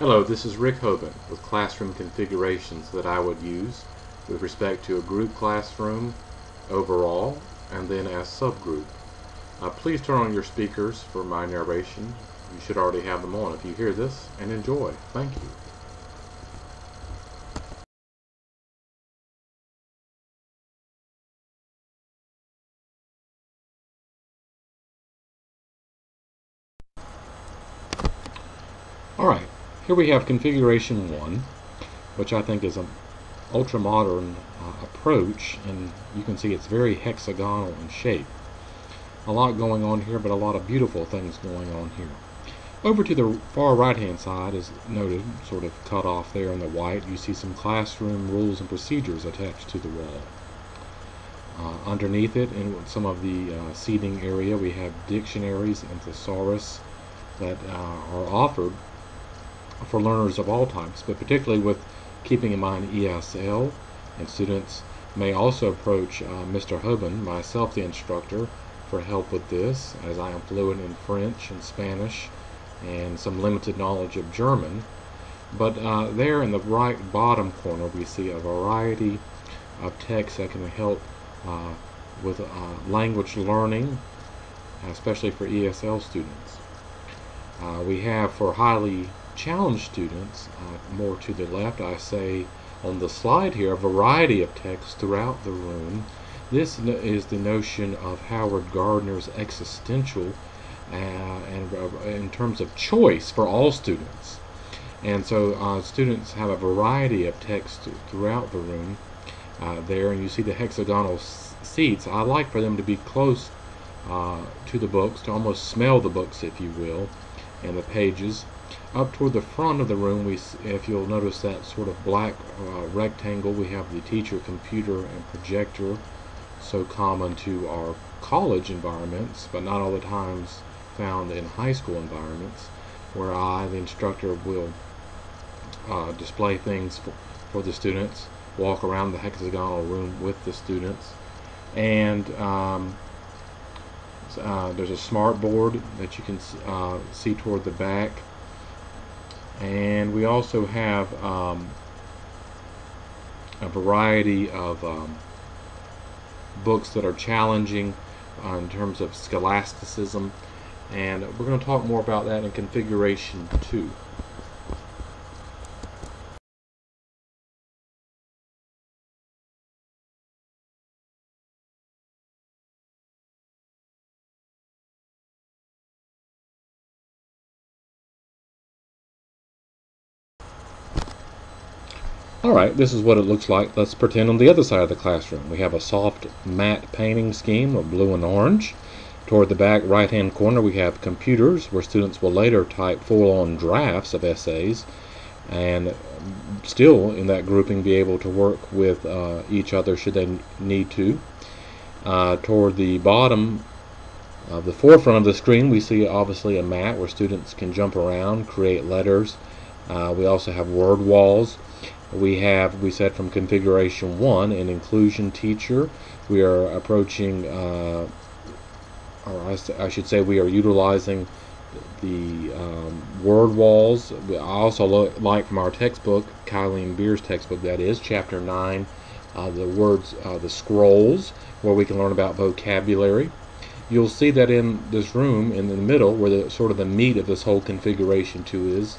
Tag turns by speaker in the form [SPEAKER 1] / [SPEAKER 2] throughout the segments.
[SPEAKER 1] Hello, this is Rick Hoeben with classroom configurations that I would use with respect to a group classroom overall and then as subgroup. Please turn on your speakers for my narration. You should already have them on if you hear this, and enjoy. Thank you. Alright, here we have configuration 1, which I think is an ultra-modern approach, and you can see it's very hexagonal in shape. A lot going on here, but a lot of beautiful things going on here. Over to the far right-hand side, is noted, sort of cut off there in the white, you see some classroom rules and procedures attached to the wall. Underneath it, in some of the seating area, we have dictionaries and thesaurus that are offered for learners of all types, but particularly with keeping in mind ESL, and students may also approach Mr. Hoeben, myself the instructor, for help with this, as I am fluent in French and Spanish and some limited knowledge of German. But there in the right bottom corner we see a variety of texts that can help with language learning, especially for ESL students. We have for highly challenged students, more to the left, I say on the slide here, a variety of texts throughout the room. This is the notion of Howard Gardner's existential and in terms of choice for all students. And so students have a variety of texts throughout the room there, and you see the hexagonal seats. I like for them to be close to the books, to almost smell the books, if you will, and the pages. Up toward the front of the room, if you'll notice that sort of black rectangle, we have the teacher computer and projector, so common to our college environments, but not all the times found in high school environments, where I, the instructor, will display things for the students, walk around the hexagonal room with the students, and there's a smart board that you can see toward the back. And we also have a variety of books that are challenging in terms of scholasticism, and we're going to talk more about that in configuration 2. Alright, this is what it looks like. Let's pretend on the other side of the classroom. We have a soft matte painting scheme of blue and orange. Toward the back right hand corner we have computers, where students will later type full-on drafts of essays, and still in that grouping be able to work with each other should they need to. Toward the bottom of the forefront of the screen we see obviously a mat where students can jump around, create letters. We also have word walls. We said from configuration 1, an inclusion teacher. We are approaching, or I should say we are utilizing the word walls. I also like from our textbook, Kylene Beer's textbook, that is, chapter 9, the words, the scrolls, where we can learn about vocabulary. You'll see that in this room, in the middle, where the sort of the meat of this whole configuration 2 is,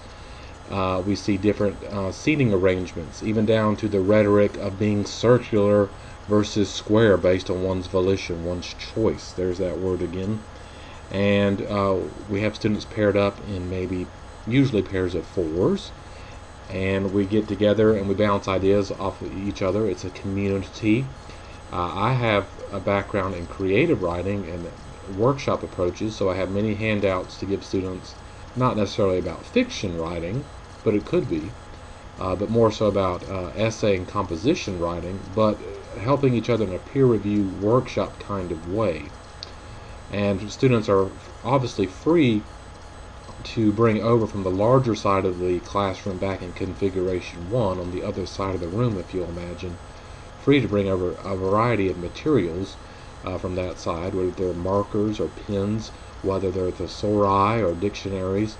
[SPEAKER 1] we see different seating arrangements, even down to the rhetoric of being circular versus square based on one's volition, one's choice. There's that word again. And we have students paired up in usually pairs of 4s, and we get together and we bounce ideas off of each other. It's a community. I have a background in creative writing and workshop approaches, so I have many handouts to give students, not necessarily about fiction writing, but it could be, but more so about essay and composition writing, but helping each other in a peer review workshop kind of way. And students are obviously free to bring over from the larger side of the classroom back in configuration 1 on the other side of the room, if you'll imagine, free to bring over a variety of materials from that side, whether they're markers or pens, whether they're thesauri or dictionaries,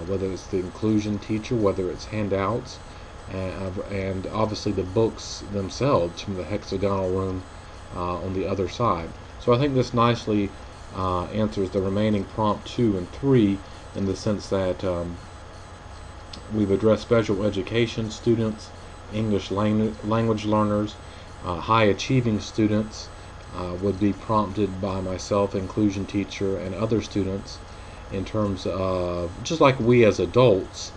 [SPEAKER 1] whether it's the inclusion teacher, whether it's handouts, and obviously the books themselves from the hexagonal room on the other side. So I think this nicely answers the remaining prompt 2 and 3 in the sense that we've addressed special education students, English language learners, high achieving students would be prompted by myself, inclusion teacher, and other students in terms of just like we as adults,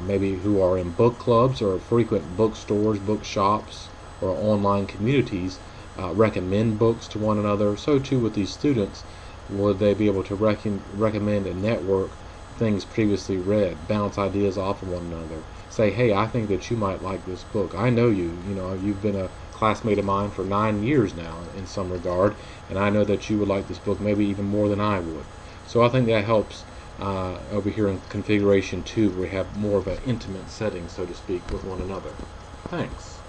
[SPEAKER 1] maybe who are in book clubs or frequent bookstores, bookshops, or online communities, recommend books to one another. So too with these students, would they be able to recommend and network things previously read, bounce ideas off of one another, say, hey, I think that you might like this book. I know you've been a classmate of mine for 9 years now in some regard, and I know that you would like this book maybe even more than I would. So I think that helps over here in configuration 2, where we have more of an intimate setting, so to speak, with one another. Thanks.